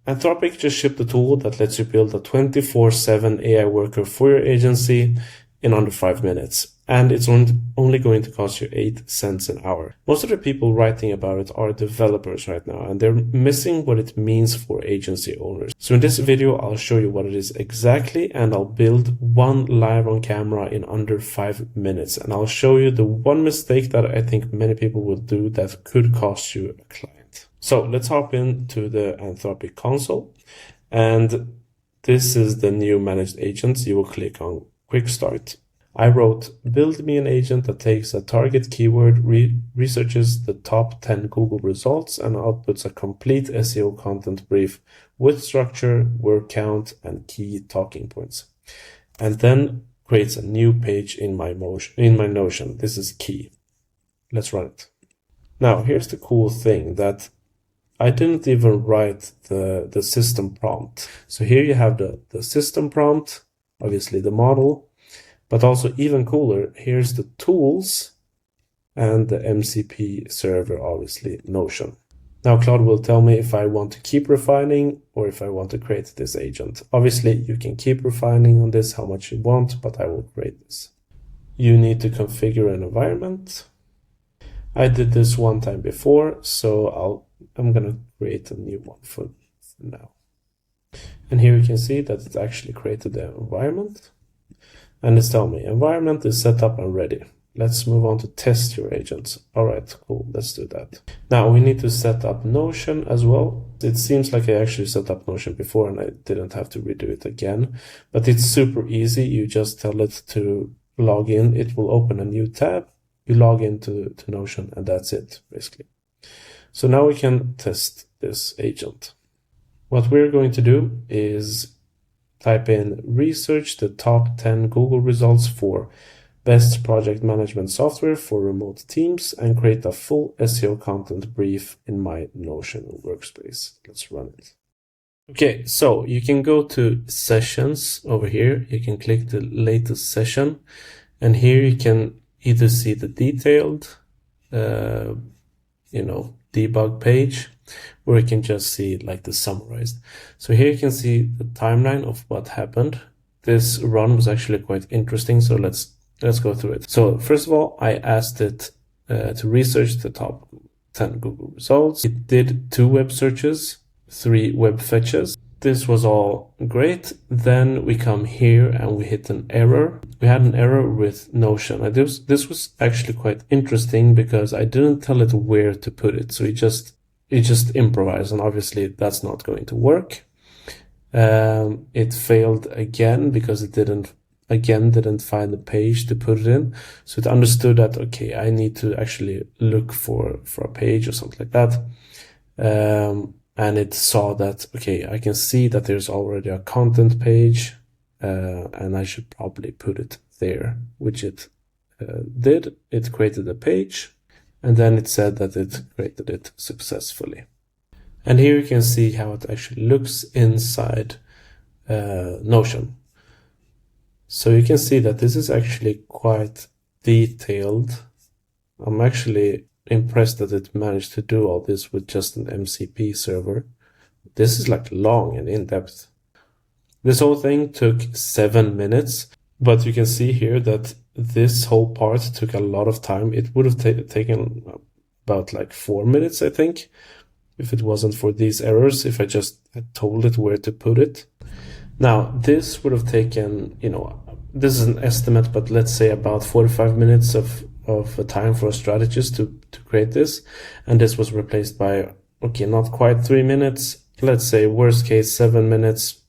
Anthropic just shipped a tool that lets you build a 24/7 AI worker for your agency in under 5 minutes. And it's only going to cost you 8 cents an hour. Most of the people writing about it are developers right now, and they're missing what it means for agency owners. So in this video, I'll show you what it is exactly, and I'll build one live on camera in under 5 minutes. And I'll show you the one mistake that I think many people will do that could cost you a client. So let's hop into the Anthropic console. And this is the new managed agents. You will click on Quick Start. I wrote, build me an agent that takes a target keyword, researches the top 10 Google results, and outputs a complete SEO content brief with structure, word count, and key talking points. And then creates a new page in my Notion. This is key. Let's run it. Now, here's the cool thing that I didn't even write the system prompt. So here you have the system prompt, obviously the model, but also even cooler, here's the tools and the MCP server, obviously Notion. Now Claude will tell me if I want to keep refining or if I want to create this agent. Obviously you can keep refining on this how much you want, but I will create this. You need to configure an environment. I did this one time before, so I'm gonna create a new one for now. And here you can see that it actually created the environment. And it's telling me environment is set up and ready. Let's move on to test your agents. All right, cool. Let's do that. Now we need to set up Notion as well. It seems like I actually set up Notion before and I didn't have to redo it again, but it's super easy. You just tell it to log in. It will open a new tab. You log into Notion and that's it basically. So now we can test this agent. What we're going to do is type in research the top 10 Google results for best project management software for remote teams and create a full SEO content brief in my Notion workspace. Let's run it. Okay, so you can go to sessions over here. You can click the latest session and here you can either see the detailed, debug page, or you can just see like the summarized. So here you can see the timeline of what happened. This run was actually quite interesting, so let's go through it. So first of all, I asked it to research the top 10 Google results. It did 2 web searches, 3 web fetches. This was all great. Then we come here and we hit an error. We had an error with Notion. And this was actually quite interesting because I didn't tell it where to put it. So it just improvised, and obviously that's not going to work. It failed again because it didn't find the page to put it in. So it understood that, okay, I need to actually look for a page or something like that. And it saw that, okay, I can see that there's already a content page, and I should probably put it there, which it did. It created a page, and then it said that it created it successfully. And here you can see how it actually looks inside Notion. So you can see that this is actually quite detailed. I'm actually impressed that it managed to do all this with just an MCP server. This is like long and in-depth. This whole thing took 7 minutes, but you can see here that this whole part took a lot of time. It would have taken about like 4 minutes, I think, if it wasn't for these errors, if I just had told it where to put it. Now, this would have taken, this is an estimate, but let's say about 45 minutes of time for a strategist to create this. And this was replaced by, okay, not quite 3 minutes, let's say worst case 7 minutes,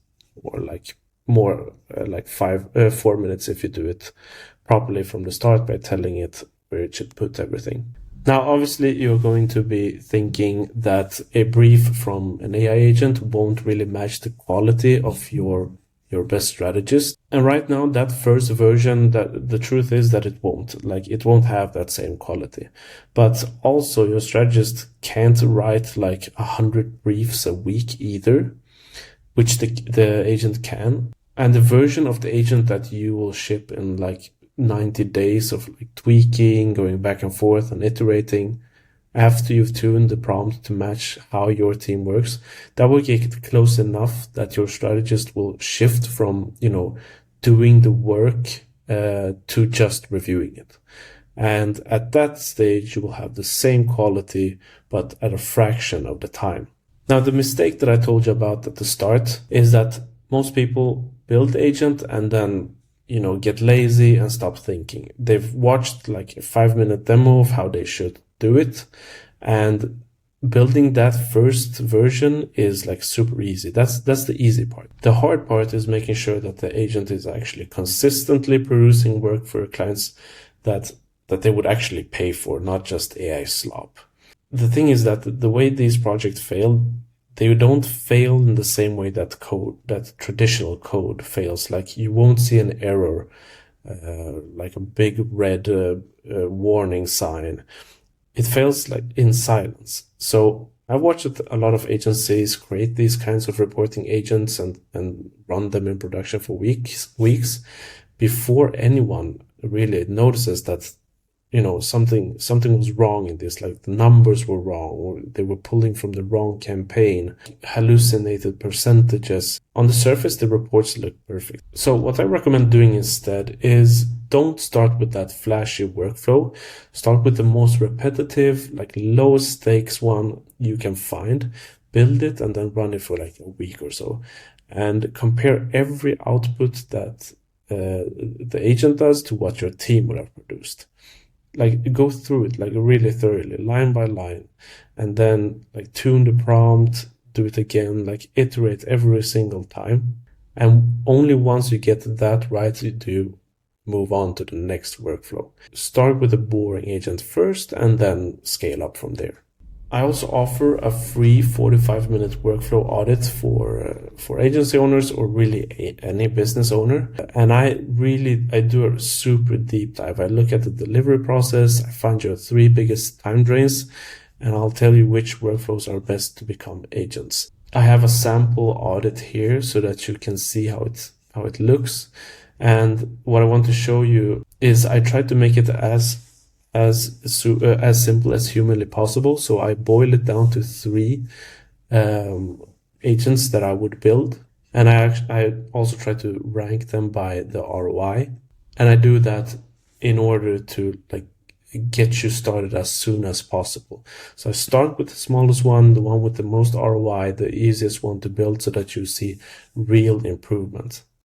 or like more like 4 minutes if you do it properly from the start by telling it where it should put everything. Now, obviously, you're going to be thinking that a brief from an AI agent won't really match the quality of your best strategist. And right now, that first version, that the truth is that it won't have that same quality. But also, your strategist can't write like 100 briefs a week either, which the agent can. And the version of the agent that you will ship in like 90 days of like tweaking, going back and forth and iterating, after you've tuned the prompt to match how your team works, that will get close enough that your strategist will shift from, doing the work to just reviewing it. And at that stage, you will have the same quality, but at a fraction of the time. Now, the mistake that I told you about at the start is that most people build agent and then, get lazy and stop thinking. They've watched like a 5-minute demo of how they should do it. And building that first version is like super easy. That's the easy part. The hard part is making sure that the agent is actually consistently producing work for your clients that they would actually pay for, not just AI slop. The thing is that the way these projects fail, they don't fail in the same way that traditional code fails. Like you won't see an error, like a big red warning sign. It fails like in silence. So I watched a lot of agencies create these kinds of reporting agents and run them in production for weeks before anyone really notices that something was wrong in this, like the numbers were wrong, or they were pulling from the wrong campaign, hallucinated percentages. On the surface, the reports look perfect. So what I recommend doing instead is don't start with that flashy workflow. Start with the most repetitive, like lowest stakes one you can find, build it, and then run it for like a week or so. And compare every output that the agent does to what your team would have produced. Like go through it like really thoroughly, line by line, and then like tune the prompt, do it again, like iterate every single time. And only once you get that right, do you move on to the next workflow. Start with a boring agent first and then scale up from there. I also offer a free 45-minute workflow audit for agency owners or really any business owner. And I do a super deep dive. I look at the delivery process. I find your 3 biggest time drains, and I'll tell you which workflows are best to become agents. I have a sample audit here so that you can see how it looks. And what I want to show you is I try to make it as simple as humanly possible. So I boil it down to 3 agents that I would build. And I also try to rank them by the ROI. And I do that in order to like get you started as soon as possible. So I start with the smallest one, the one with the most ROI, the easiest one to build so that you see real improvement.